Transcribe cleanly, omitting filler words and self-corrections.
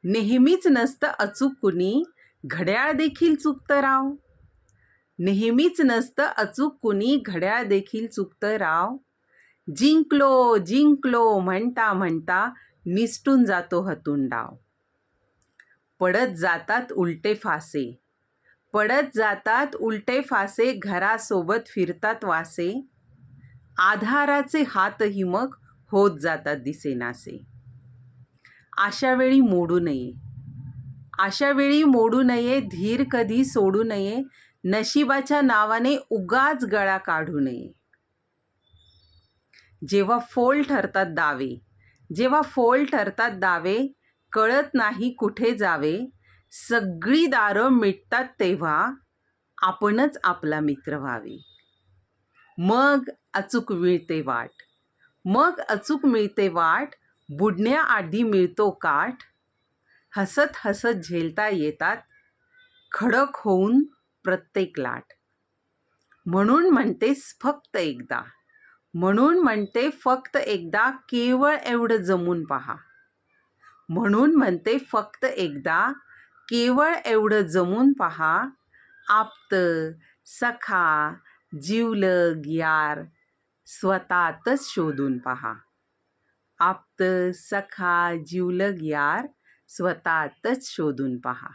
नेहमीच नसतं अचूक कुणी, घड्याळ देखील चुकतं राव. नेहमीच नसतं अचूक कुणी, घड्याळ देखील चुकतं राव. जिंकलो जिंकलो म्हणता म्हणता निसटून जातो हतून डाव. पडत जातात उलटे फासे, पडत जातात उलटे फासे, घरासोबत फिरतात वासे. आधाराचे हातही मग होत जातात दिसेनासे. अशा वेळी मोडू नये, अशा वेळी मोडू नये, धीर कधी सोडू नये, नशिबाच्या नावाने उगाच गळा काढू नये. जेव्हा फोल ठरतात दावे, जेव्हा फोल ठरतात दावे, कळत नाही कुठे जावे. सगळी दारं मिटतात तेव्हा आपणच आपला मित्र व्हावे. मग अचूक मिळते वाट, मग अचूक मिळते वाट, बुडण्याआधी मिळतो काठ. हसत हसत झेलता येतात खडक होऊन प्रत्येक लाट. म्हणून म्हणतेस फक्त एकदा, म्हणून म्हणते फक्त एकदा, केवळ एवढं जमून पहा. म्हणून म्हणते फक्त एकदा, केवळ एवढं जमून पहा. आप्त, सखा, जिवलग यार स्वतःतच शोधून पहा. आप्त, सखा, जिवलग यार स्वतःतच शोधून पहा.